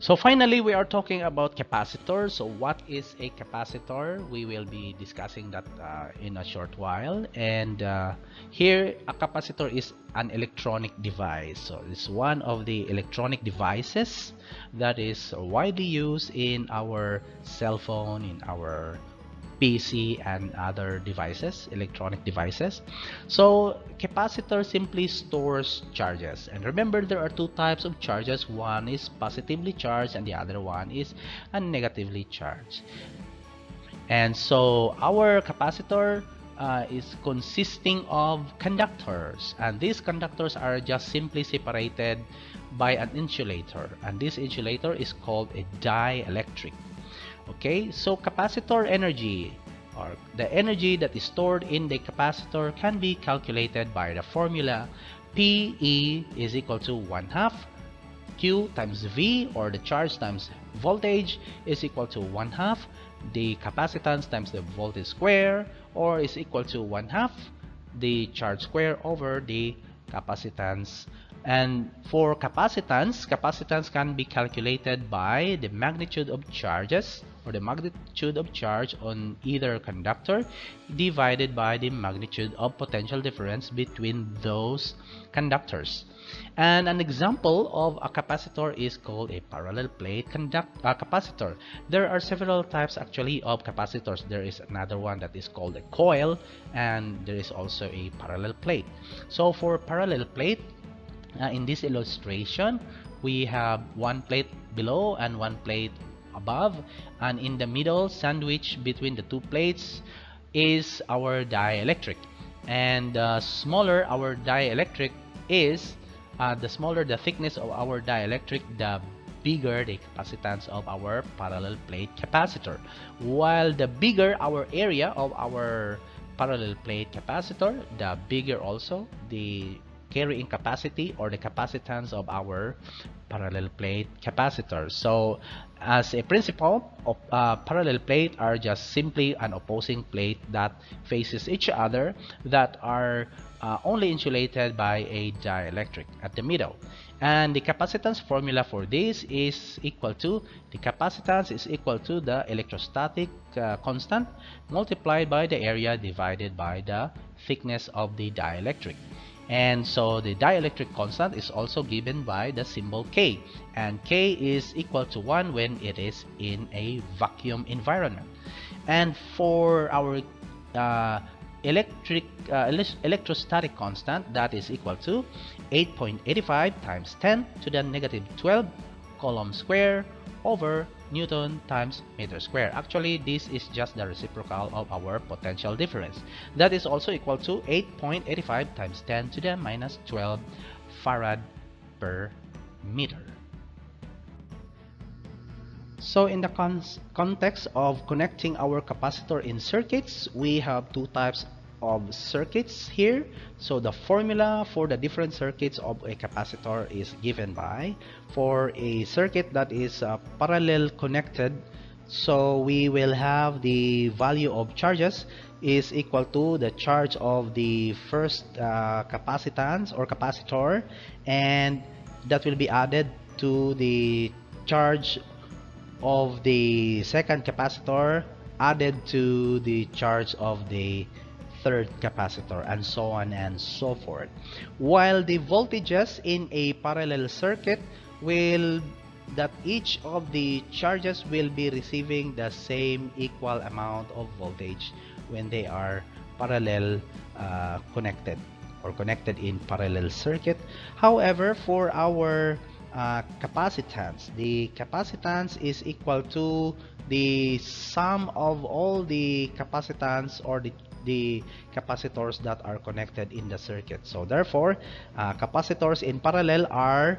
So finally, we are talking about capacitor. So what is a capacitor? We will be discussing that in a short while. And here, a capacitor is an electronic device. So it's one of the electronic devices that is widely used in our cell phone, in our PC and other devices, electronic devices. So capacitor simply stores charges. And remember, there are two types of charges. One is positively charged and the other one is a negatively charged. And so our capacitor is consisting of conductors, and these conductors are just simply separated by an insulator, and this insulator is called a dielectric. Okay, so capacitor energy, or the energy that is stored in the capacitor, can be calculated by the formula PE is equal to 1/2 Q times V, or the charge times voltage, is equal to 1/2 the capacitance times the voltage square, or is equal to 1/2 the charge square over the capacitance. And for capacitance, capacitance can be calculated by the magnitude of charges, or the magnitude of charge on either conductor divided by the magnitude of potential difference between those conductors. And an example of a capacitor is called a parallel plate capacitor. There are several types actually of capacitors. There is another one that is called a coil, and there is also a parallel plate. So for parallel plate, in this illustration, we have one plate below and one plate above, and in the middle, sandwiched between the two plates, is our dielectric. And the smaller our dielectric is, the smaller the thickness of our dielectric, the bigger the capacitance of our parallel plate capacitor. While the bigger our area of our parallel plate capacitor, the bigger also the carrying capacity or the capacitance of our parallel plate capacitor. So as a principle, parallel plate are just simply an opposing plate that faces each other, that are only insulated by a dielectric at the middle. And the capacitance formula for this is equal to, the capacitance is equal to the electrostatic constant multiplied by the area divided by the thickness of the dielectric. And so the dielectric constant is also given by the symbol K, and K is equal to 1 when it is in a vacuum environment. And for our electrostatic constant, that is equal to 8.85 times 10 to the negative 12 Coulomb square over Newton times meter square. Actually, this is just the reciprocal of our potential difference. That is also equal to 8.85 times 10 to the minus 12 farad per meter. So in the context of connecting our capacitor in circuits, we have two types of circuits here. So the formula for the different circuits of a capacitor is given by, for a circuit that is parallel connected, so we will have the value of charges is equal to the charge of the first capacitance or capacitor, and that will be added to the charge of the second capacitor, added to the charge of the third capacitor, and so on and so forth. While the voltages in a parallel circuit will, that each of the charges will be receiving the same equal amount of voltage when they are parallel connected, or connected in parallel circuit. However, for our capacitance, the capacitance is equal to the sum of all the capacitance, or the capacitors that are connected in the circuit. So therefore, capacitors in parallel are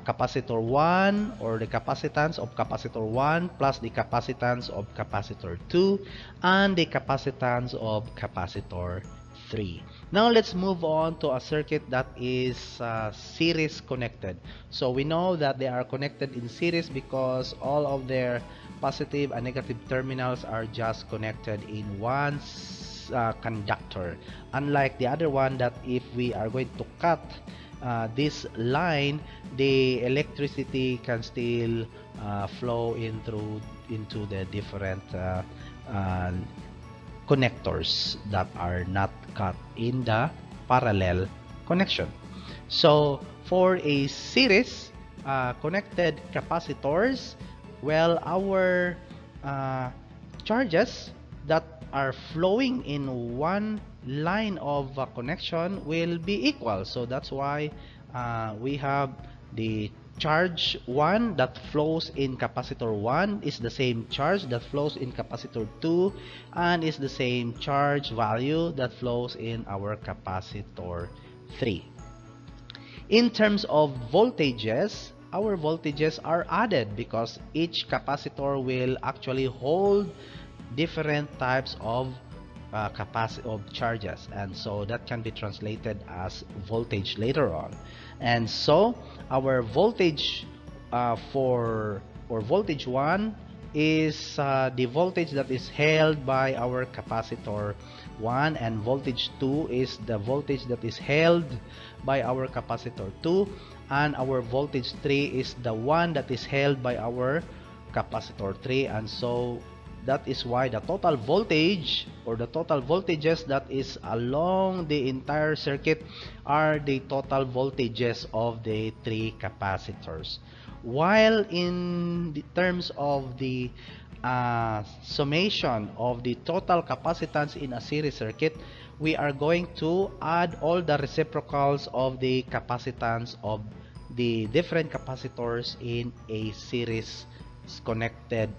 capacitor 1, or the capacitance of capacitor 1 plus the capacitance of capacitor 2 and the capacitance of capacitor 3. Now let's move on to a circuit that is series connected. So we know that they are connected in series because all of their positive and negative terminals are just connected in one conductor. Unlike the other one, that if we are going to cut this line, the electricity can still flow into the different uh, connectors that are not cut in the parallel connection. So for a series connected capacitors, well, our charges that are flowing in one line of connection will be equal. So that's why we have the charge 1 that flows in capacitor 1 is the same charge that flows in capacitor 2 and is the same charge value that flows in our capacitor 3. In terms of voltages, our voltages are added because each capacitor will actually hold different types of charges, and so that can be translated as voltage later on. And so our voltage voltage 1 is the voltage that is held by our capacitor 1, and voltage 2 is the voltage that is held by our capacitor 2, and our voltage 3 is the one that is held by our capacitor 3. And so that is why the total voltage or the total voltages that is along the entire circuit are the total voltages of the three capacitors. While in the terms of the summation of the total capacitance in a series circuit, we are going to add all the reciprocals of the capacitance of the different capacitors in a series connected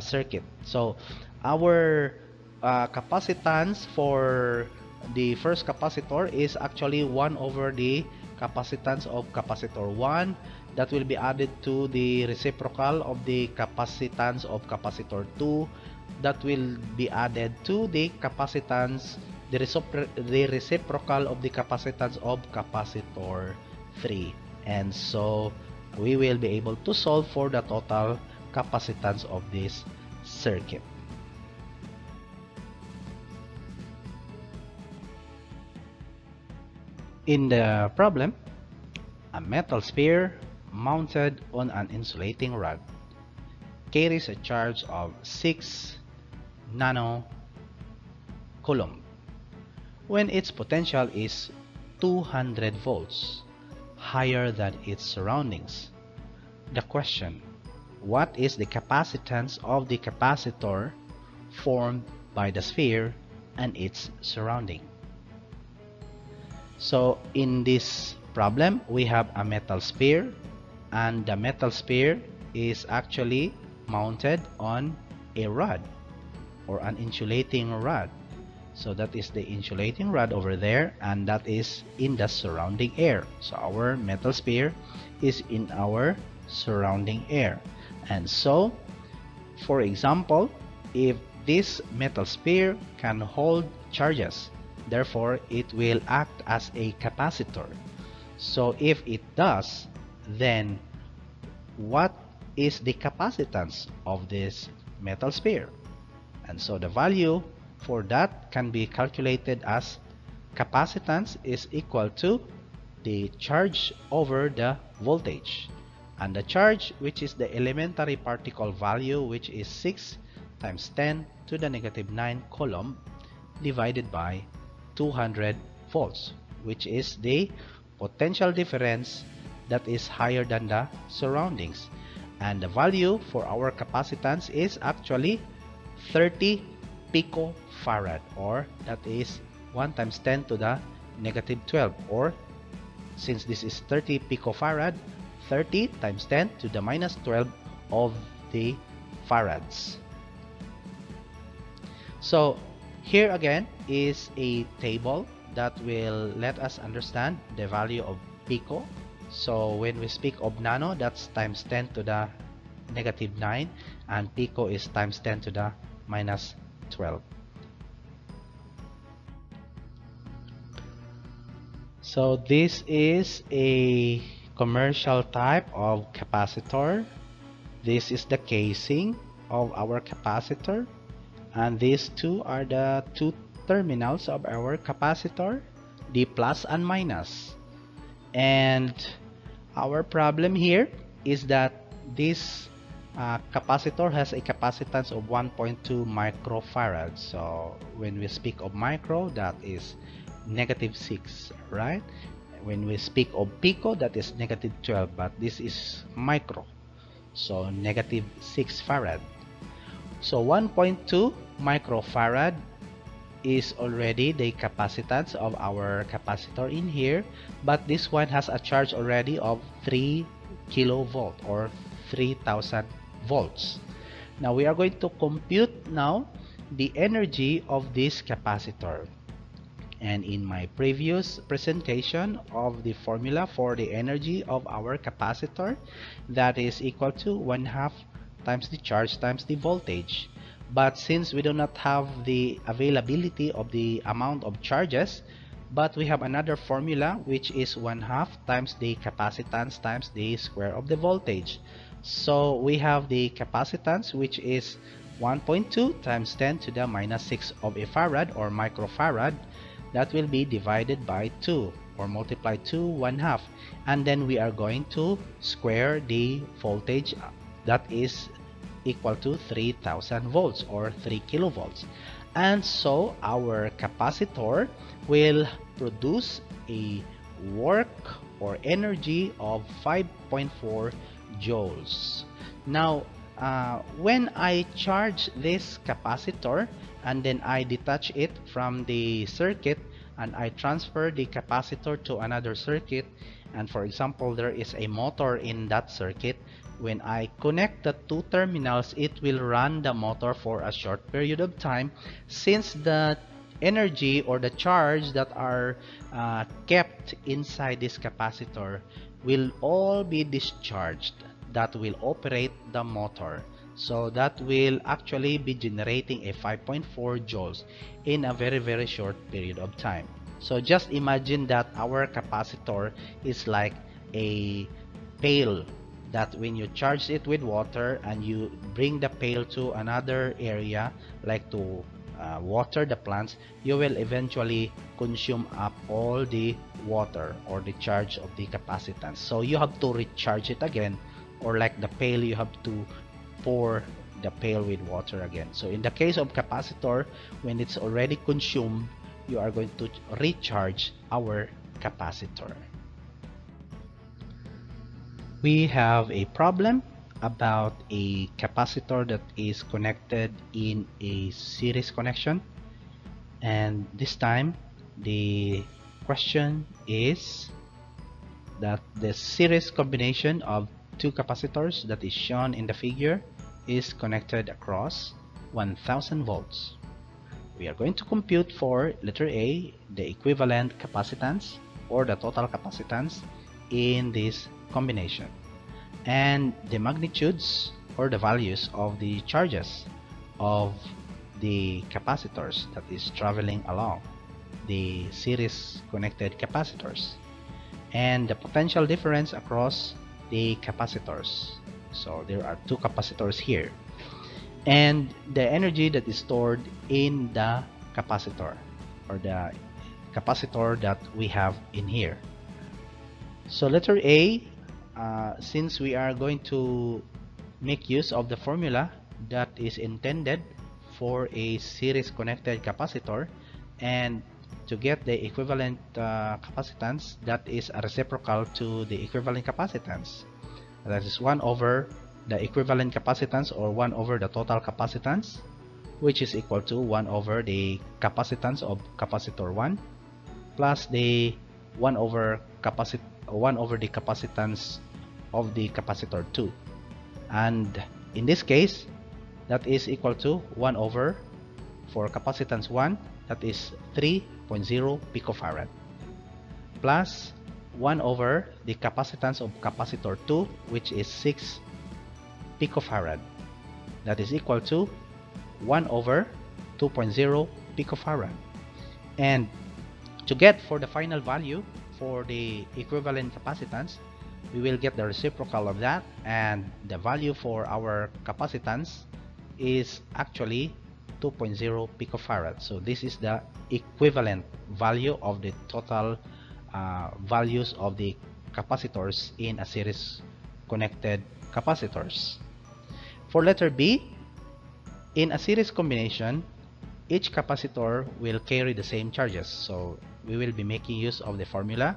circuit. So our capacitance for the first capacitor is actually 1 over the capacitance of capacitor 1 that will be added to the reciprocal of the capacitance of capacitor 2 that will be added to the capacitance, the reciprocal of the capacitance of capacitor 3. And so we will be able to solve for the total capacitance of this circuit. In the problem, a metal sphere mounted on an insulating rod carries a charge of 6 nanocoulomb when its potential is 200 volts, higher than its surroundings. The question: what is the capacitance of the capacitor formed by the sphere and its surrounding? So in this problem, we have a metal sphere, and the metal sphere is actually mounted on a rod or an insulating rod. So that is the insulating rod over there, and that is in the surrounding air. So our metal sphere is in our surrounding air. And so, for example, if this metal sphere can hold charges, therefore it will act as a capacitor. So if it does, then what is the capacitance of this metal sphere? And so the value for that can be calculated as capacitance is equal to the charge over the voltage. And the charge, which is the elementary particle value, which is 6 times 10 to the negative 9 coulomb, divided by 200 volts, which is the potential difference that is higher than the surroundings. And the value for our capacitance is actually 30 picofarad, or that is 1 times 10 to the negative 12, or since this is 30 picofarad, 30 times 10 to the minus 12 of the farads. So here again is a table that will let us understand the value of pico. So when we speak of nano, that's times 10 to the negative 9, and pico is times 10 to the minus 12. So this is a commercial type of capacitor. This is the casing of our capacitor, and these two are the two terminals of our capacitor, the plus and minus. And our problem here is that this capacitor has a capacitance of 1.2 microfarad. So when we speak of micro, that is -6, right? When we speak of pico, that is -12, but this is micro, so -6 farad. So 1.2 microfarad is already the capacitance of our capacitor in here, but this one has a charge already of 3 kilovolt or 3000 volts. Now we are going to compute now the energy of this capacitor. And in my previous presentation of the formula for the energy of our capacitor, that is equal to 1/2 times the charge times the voltage. But since we do not have the availability of the amount of charges, but we have another formula which is 1/2 times the capacitance times the square of the voltage. So we have the capacitance, which is 1.2 times 10 to the -6 of a farad or microfarad. That will be divided by 2 or multiplied to 1/2, and then we are going to square the voltage, that is equal to 3000 volts or 3 kilovolts. And so our capacitor will produce a work or energy of 5.4 joules. Now when I charge this capacitor and then I detach it from the circuit and I transfer the capacitor to another circuit, and for example there is a motor in that circuit, when I connect the two terminals, it will run the motor for a short period of time, since the energy or the charge that are kept inside this capacitor will all be discharged. That will operate the motor. So that will actually be generating a 5.4 joules in a very short period of time. So just imagine that our capacitor is like a pail, that when you charge it with water and you bring the pail to another area, like to water the plants, you will eventually consume up all the water or the charge of the capacitance. So you have to recharge it again, or like the pail, you have to pour the pail with water again. So in the case of capacitor, when it's already consumed, you are going to recharge our capacitor. We have a problem about a capacitor that is connected in a series connection, and this time the question is that the series combination of two capacitors that is shown in the figure is connected across 1000 volts. We are going to compute for letter A the equivalent capacitance or the total capacitance in this combination, and the magnitudes or the values of the charges of the capacitors that is traveling along the series connected capacitors, and the potential difference across the capacitors. So there are two capacitors here, and the energy that is stored in the capacitor or the capacitor that we have in here. So letter A, since we are going to make use of the formula that is intended for a series connected capacitor, and to get the equivalent capacitance that is a reciprocal to the equivalent capacitance, that is 1 over the equivalent capacitance or 1 over the total capacitance, which is equal to 1 over the capacitance of capacitor 1 plus the 1 over the capacitance of the capacitor 2, and in this case that is equal to 1 over, for capacitance 1, that is 3.0 picofarad, plus 1 over the capacitance of capacitor 2, which is 6 picofarad, that is equal to 1 over 2.0 picofarad. And to get for the final value for the equivalent capacitance, we will get the reciprocal of that, and the value for our capacitance is actually 2.0 picofarad. So this is the equivalent value of the total values of the capacitors in a series connected capacitors. For letter B, in a series combination, each capacitor will carry the same charges. So we will be making use of the formula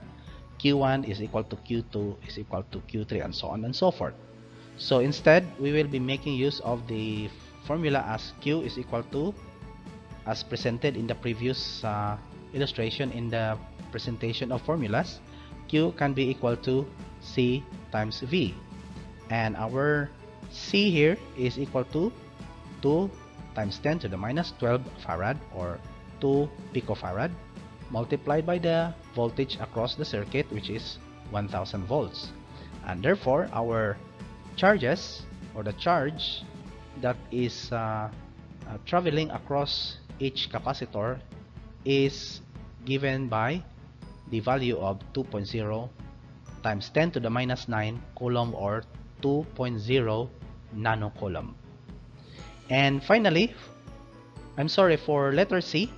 Q1 is equal to Q2 is equal to Q3 and so on and so forth. So instead, we will be making use of the formula as Q is equal to, as presented in the previous illustration in the presentation of formulas, Q can be equal to C times V. And our C here is equal to 2 times 10 to the minus 12 farad or 2 picofarad multiplied by the voltage across the circuit, which is 1000 volts. And therefore, our charges, or the charge that is traveling across each capacitor, is given by the value of 2.0 times 10 to the minus 9 coulomb, or 2.0 nanocoulomb. And finally, for letter C,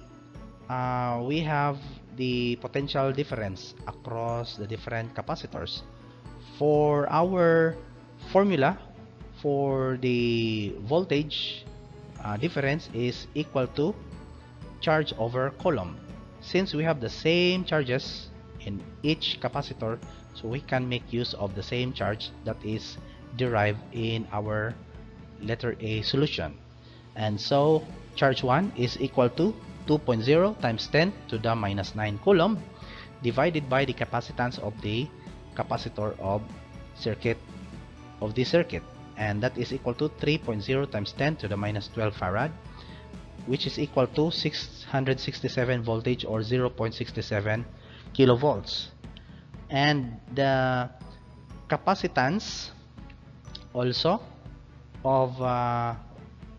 we have the potential difference across the different capacitors. For our formula for the voltage difference is equal to charge over coulomb. Since we have the same charges in each capacitor, so we can make use of the same charge that is derived in our letter A solution. And so charge 1 is equal to 2.0 times 10 to the minus 9 coulomb divided by the capacitance of the capacitor of this circuit, and that is equal to 3.0 times 10 to the minus 12 farad, which is equal to 667 voltage or 0.67 kilovolts. And the capacitance also of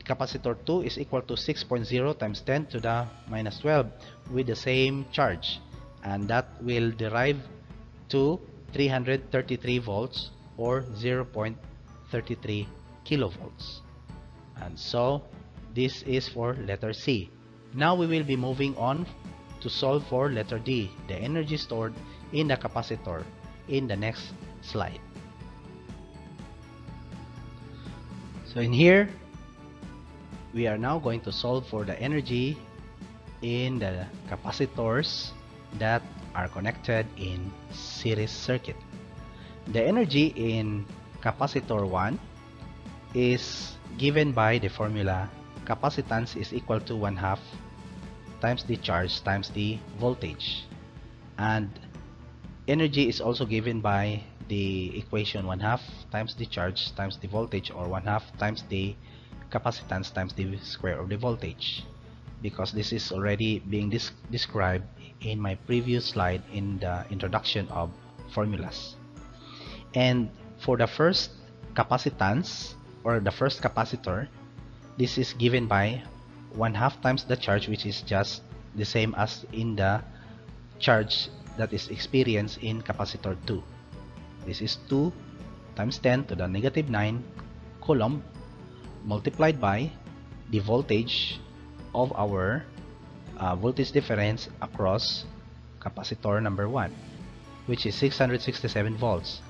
capacitor 2 is equal to 6.0 times 10 to the minus 12 with the same charge, and that will derive to 333 volts or 0.33 kilovolts. And so this is for letter C. Now we will be moving on to solve for letter D, the energy stored in the capacitor, in the next slide. So in here, we are now going to solve for the energy in the capacitors that are connected in series circuit. The energy in capacitor 1 is given by the formula capacitance is equal to 1/2 times the charge times the voltage, and energy is also given by the equation 1/2 times the charge times the voltage, or 1/2 times the capacitance times the square of the voltage, because this is already being described in my previous slide in the introduction of formulas. And for the first capacitance, or the first capacitor, this is given by 1/2 times the charge, which is just the same as in the charge that is experienced in capacitor 2. This is 2 times 10 to the negative 9 coulomb multiplied by the voltage of our voltage difference across capacitor number 1, which is 667 volts,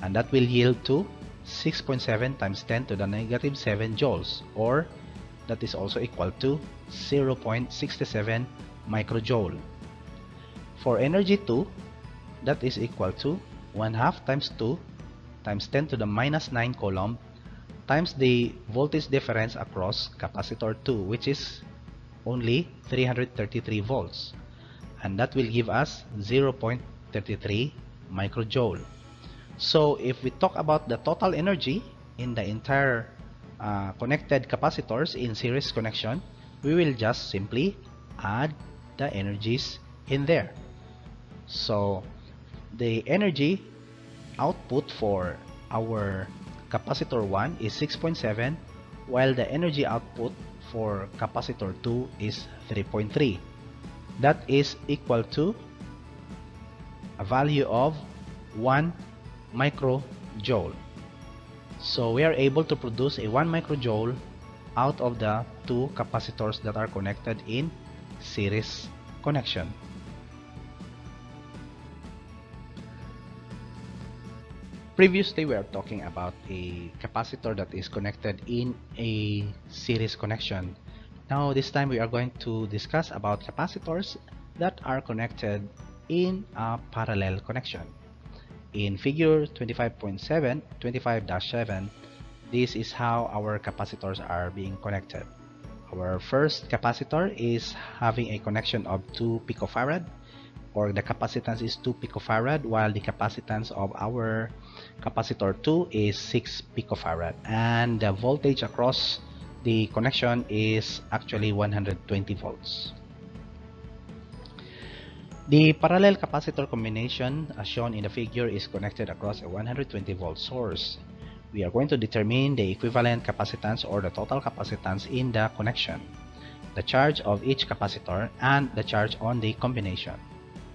and that will yield to 6.7 times 10 to the negative 7 joules, or that is also equal to 0.67 microjoule. For energy 2, that is equal to 1/2 times 2 times 10 to the minus 9 coulomb times the voltage difference across capacitor 2, which is only 333 volts, and that will give us 0.33 microjoule. So if we talk about the total energy in the entire connected capacitors in series connection, we will just simply add the energies in there. So the energy output for our capacitor 1 is 6.7, while the energy output for capacitor 2 is 3.3. That is equal to a value of 1 microjoule. So we are able to produce a 1 microjoule out of the two capacitors that are connected in series connection. Previously, we are talking about a capacitor that is connected in a series connection. Now, this time we are going to discuss about capacitors that are connected in a parallel connection. In figure 25.7, this is how our capacitors are being connected. Our first capacitor is having a connection of 2 picofarad, or the capacitance is 2 picofarad, while the capacitance of our capacitor 2 is 6 picofarad, and the voltage across the connection is actually 120 volts. The parallel capacitor combination, as shown in the figure, is connected across a 120 volt source. We are going to determine the equivalent capacitance, or the total capacitance, in the connection, the charge of each capacitor, and the charge on the combination.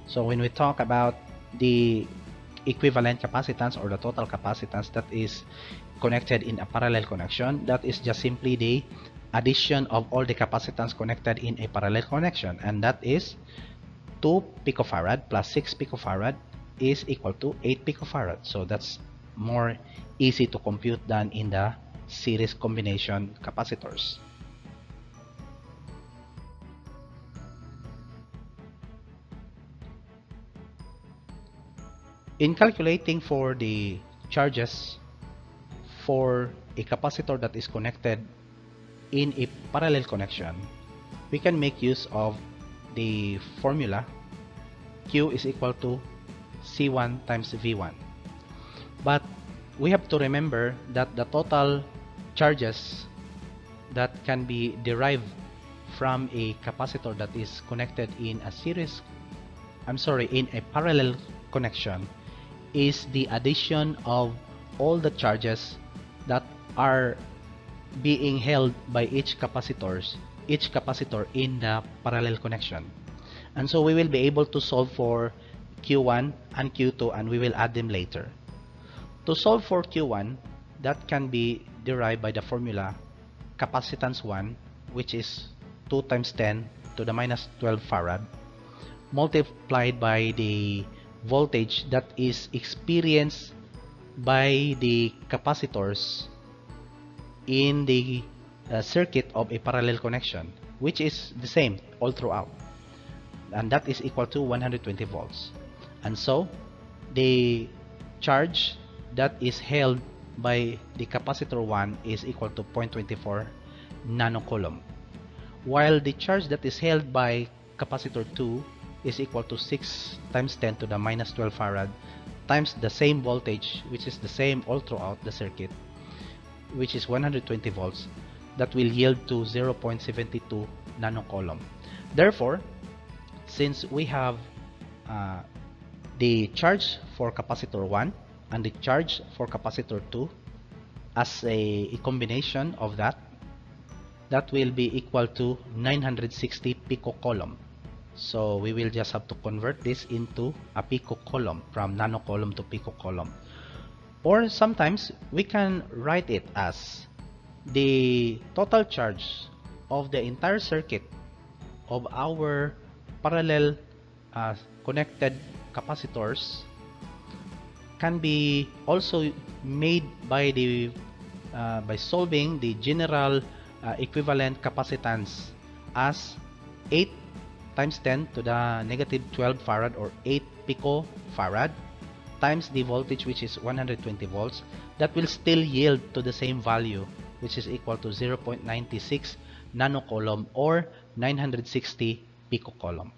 So when we talk about the equivalent capacitance, or the total capacitance that is connected in a parallel connection, that is just simply the addition of all the capacitance connected in a parallel connection, and that is 2 picofarad plus 6 picofarad is equal to 8 picofarad. So that's more easy to compute than in the series combination capacitors. In calculating for the charges for a capacitor that is connected in a parallel connection, we can make use of the formula Q is equal to C1 times V1. But we have to remember that the total charges that can be derived from a capacitor that is connected in a in a parallel connection is the addition of all the charges that are being held by each capacitor in the parallel connection. And so we will be able to solve for Q1 and Q2, and we will add them later. To solve for Q1, that can be derived by the formula capacitance 1, which is 2 times 10 to the minus 12 farad, multiplied by the voltage that is experienced by the capacitors in the circuit of a parallel connection, which is the same all throughout, and that is equal to 120 volts. And so the charge that is held by the capacitor 1 is equal to 0.24 nanocoulomb, while the charge that is held by capacitor 2 is equal to 6 times 10 to the minus 12 farad times the same voltage, which is the same all throughout the circuit, which is 120 volts, that will yield to 0.72 nanocoulomb. Therefore, since we have the charge for capacitor 1 and the charge for capacitor 2 as a combination of that will be equal to 960 picocoulomb. So we will just have to convert this into a picocoulomb, from nanocoulomb to picocoulomb. Or sometimes we can write it as the total charge of the entire circuit of our parallel connected capacitors can be also made by the by solving the general equivalent capacitance as 8 times 10 to the negative 12 farad, or 8 picofarad, times the voltage, which is 120 volts. That will still yield to the same value, which is equal to 0.96 nanocoulomb, or 960 picocoulomb.